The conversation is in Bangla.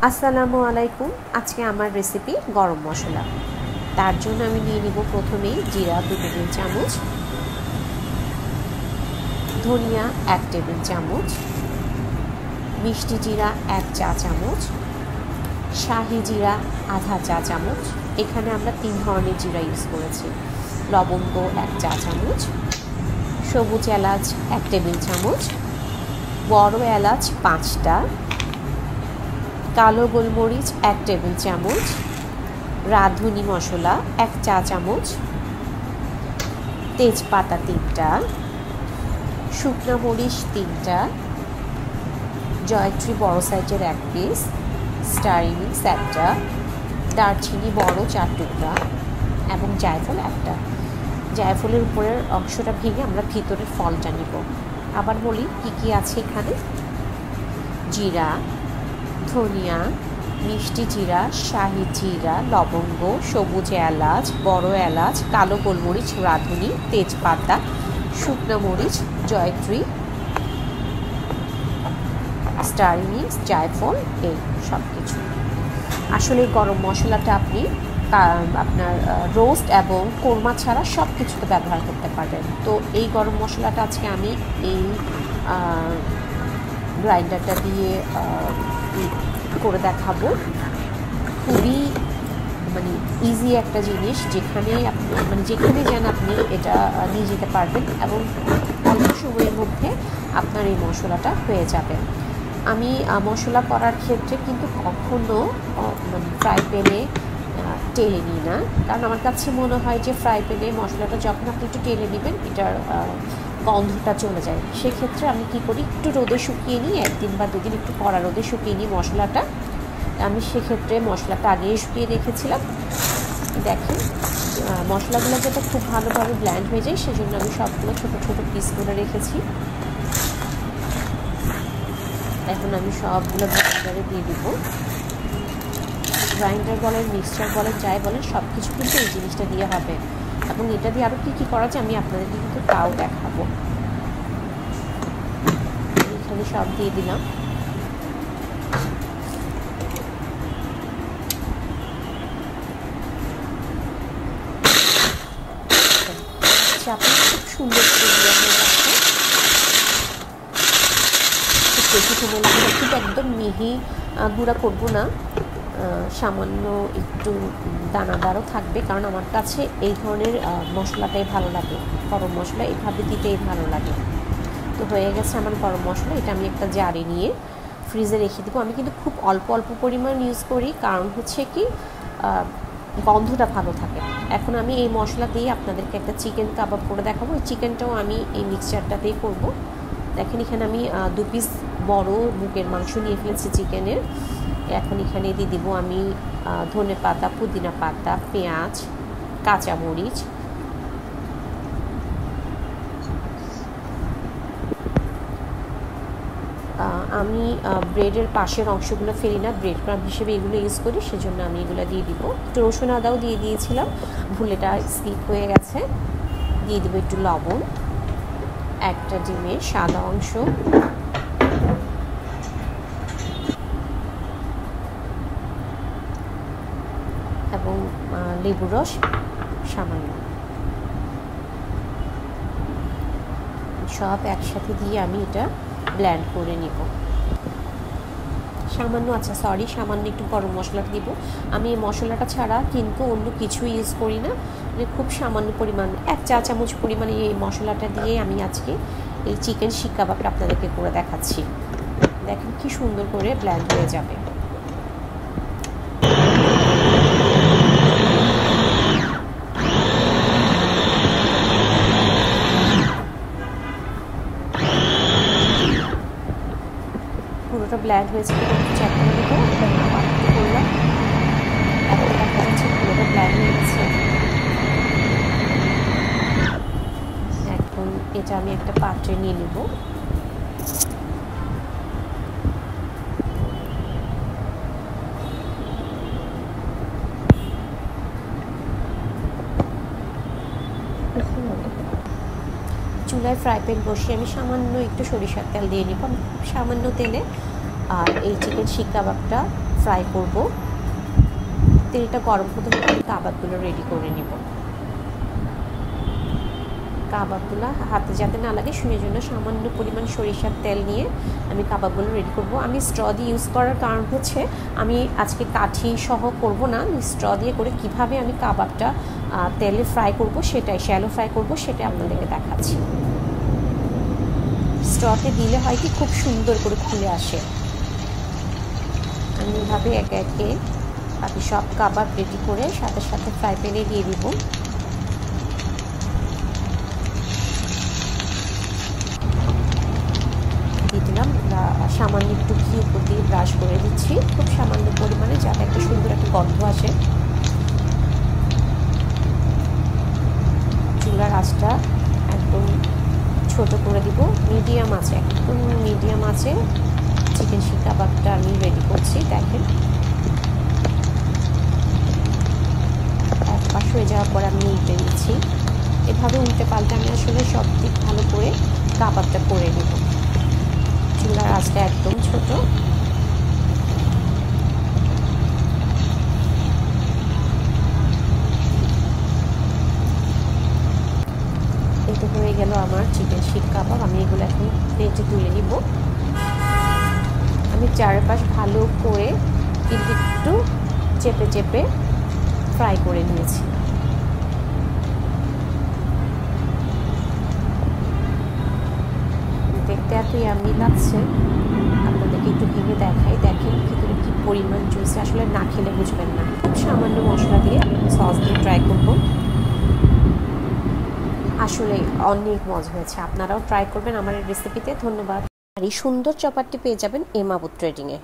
আসসালামু আলাইকুম। আজকে আমার রেসিপি গরম মশলা। তার জন্য আমি নিয়ে নিব প্রথমেই জিরা 2 টেবিল চামচ, ধনিয়া 1 টেবিল চামচ, মিষ্টি জিরা 1 চা চামচ, শাহি জিরা আধা চা চামচ। এখানে আমরা 3 ধরনের জিরা ইউজ করেছি। লবঙ্গ 1 চা চামচ, সবুজ এলাচ 1 টেবিল চামচ, বড় এলাচ 5টা, কালো গোলমরিচ 1 টেবিল চামচ, রাঁধুনি মশলা 1 চা চামচ, তেজপাতা 3টা, শুকনো মরিচ 3টা, জয়ত্রী বড় সাইজের 1 পিস, স্টার ইনিস 1টা, দারচিনি বড় 4 টুকরা এবং জায়ফল 1টা। জায়ফলের উপরের অংশটা ভেঙে আমরা ভিতরের ফলটা নিব। আবার বলি কি কি আছে এখানে: জিরা, ধনিয়া, মিষ্টি জিরা, শাহি জিরা, লবঙ্গ, সবুজ এলাচ, বড় এলাচ, কালো গোলমরিচ, রাঁধুনি, তেজপাতা, শুকনো মরিচ, জয়ত্রী, স্টার ইনিস, জায়ফল, এই সব কিছু। আসলে গরম মশলাটা আপনি আপনার রোস্ট এবং কোরমা ছাড়া সব কিছুতে ব্যবহার করতে পারবেন। তো এই গরম মশলাটা আজকে আমি এই গ্রাইন্ডারটা দিয়ে করে দেখাবো। খুবই ইজি একটা জিনিস, যেখানে আপনি যেখানে যান আপনি এটা নিয়ে যেতে পারবেন এবং অল্প সময়ের মধ্যে আপনার এই মশলাটা হয়ে যাবে। আমি মশলা করার ক্ষেত্রে কিন্তু কখনো ফ্রাই প্যানে টেলে নিই না, কারণ আমার কাছে মনে হয় যে ফ্রাই প্যানে মশলাটা যখন আপনি একটু টেলে নেবেন এটার গন্ধটা চলে যায়। সেক্ষেত্রে আমি কী করি, একটু রোদে শুকিয়ে নিই, 1 দিন বা 2 দিন একটু কড়া রোদে শুকিয়ে নিই মশলাটা। আমি সেক্ষেত্রে মশলাটা আগেই শুকিয়ে রেখেছিলাম। দেখেন মশলাগুলো যাতে খুব ভালোভাবে ব্ল্যান্ড হয়ে যায় সেজন্য আমি সবগুলো ছোটো ছোটো পিস করে রেখেছি। এখন আমি সবগুলো গ্রাইন্ডারে দিয়ে দিব। গ্রাইন্ডার বলেন, মিক্সচার বলেন, যাই বলেন, সব কিছু কিন্তু এই জিনিসটা দিয়ে হবে এবং এটা দিয়ে আরও কী কী করা যায় আমি আপনাদেরকে কিন্তু তাও দেখাবো। এখানে সব দিয়ে দিলাম। আপনার খুব সুন্দর করে দেওয়া হয়ে যাচ্ছে, খুব বেশি সময় লাগবে, কিন্তু একদম মিহি গুঁড়া করবো না, সামান্য একটু দানাদারও থাকবে, কারণ আমার কাছে এই ধরনের মশলাটাই ভালো লাগে। গরম মশলা এভাবে দিতেই ভালো লাগে। তো হয়ে গেছে আমার গরম মশলা। এটা আমি একটা জারে নিয়ে ফ্রিজে রেখে দেবো। আমি কিন্তু খুব অল্প অল্প পরিমাণ ইউজ করি, কারণ হচ্ছে কি গন্ধটা ভালো থাকে। এখন আমি এই মশলা দিয়ে আপনাদেরকে একটা চিকেন কাবাব করে দেখাবো। এই চিকেনটাও আমি এই মিক্সচারটাতেই করব। দেখেন এখানে আমি 2 পিস বড় বুকের মাংস নিয়ে ফেলেছি চিকেনের। এখন এখানে দিয়ে দিব আমি ধনে পাতা, পুদিনা পাতা, পেঁয়াজ, কাঁচামরিচ, আমি ব্রেডের পাশের অংশগুলো ফেলি না, ব্রেড ক্রাম্ব হিসেবে এগুলো ইউজ করি, সেজন্য আমি এগুলো দিয়ে দিব। একটু রসুন আদাও দিয়ে দিয়েছিলাম, ভুলেটা স্কিপ হয়ে গেছে। দিয়ে দিব একটু লবণ, একটা ডিমের সাদা অংশ, এবং লেবুর রস সামান্য। সব একসাথে দিয়ে আমি এটা ব্লেন্ড করে নিব। সামান্য সামান্য একটু গরম মশলা দিব। আমি এই মশলাটা ছাড়া কিন্তু অন্য কিছু ইউজ করি না, খুব সামান্য পরিমাণ 1 চা চামচ পরিমাণে এই মশলাটা দিয়ে আমি আজকে এই চিকেন শিক কাবাবটা আপনাদেরকে করে দেখাচ্ছি। দেখেন কি সুন্দর করে ব্লেন্ড হয়ে যাবে। পুরোটা ব্ল্যান্ড হয়েছে কিনা একটু চেক করে দেবো। করলাম, এখন দেখা যাচ্ছে পুরোটা ব্ল্যান্ড হয়ে গেছে। এখন এটা আমি একটা পাত্রে নিয়ে নেব। চুলায় ফ্রাই প্যান বসিয়ে আমি সামান্য একটু সরিষার তেল দিয়ে নেব। সামান্য তেলে আর এই চিকেন শিক কাবাবটা ফ্রাই করব। তেলটা গরম হতে হতে কাবাবগুলো রেডি করে নিব। কাবাবগুলো হাতে যাতে না লাগে সেই জন্য সামান্য পরিমাণ সরিষার তেল নিয়ে আমি কাবাবগুলো রেডি করব। আমি স্ট্র দিয়ে ইউজ করার কারণ হচ্ছে আমি আজকে কাঠি সহ করব না, স্ট্র দিয়ে করে কিভাবে আমি কাবাবটা তেলে ফ্রাই করব সেটাই, শ্যালো ফ্রাই করব সেটাই আপনাদেরকে দেখাচ্ছি। স্ট্রতে দিলে হয় কি খুব সুন্দর করে খুলে আসে। আমি এভাবে একে একে বাকি সব কাবাব রেডি করে সাথে সাথে ফ্রাই প্যানে দিয়ে দিব। দিয়ে দিলাম সামান্য একটু ঘি উপর দিয়ে ব্রাশ করে দিচ্ছি, খুব সামান্য পরিমাণে, যাতে একটা সুন্দর একটা গন্ধ আসে। চুলার আঁচটা একদম ছোট করে দিব, মিডিয়াম আছে, একদম মিডিয়াম আছে চিকেন শিক কাবাবটা আমি রেডি করছি। দেখেন এক পাশ হয়ে যাওয়ার পর আমি উল্টে দিচ্ছি। এভাবে উল্টে পাল্টে আমি আসলে সব দিক ভালো করে কাবাবটা করে নেব। চুলার আঁচটা একদম ছোট। এটা হয়ে গেল আমার চিকেন শিক কাবাব। আমি এগুলো এখন প্লেটে তুলে নিব। আমি চারপাশ ভালো করে কিন্তু একটু চেপে চেপে ফ্রাই করে নিয়েছি। দেখতে এত ইয়াম্মি লাগছে, আপনাদেরকে একটু ভেঙে দেখাই। দেখেন ভিতরে কি পরিমাণ জুস, আসলে না খেলে বুঝবেন না। খুব সামান্য মশলা দিয়ে সস দিয়ে ট্রাই করব। আসলে অনেক মজা হয়েছে, আপনারাও ট্রাই করবেন আমার এই রেসিপিতে। ধন্যবাদ। আর এই সুন্দর চপারটি পেয়ে যাবেন এম আবু ট্রেডিংয়ে।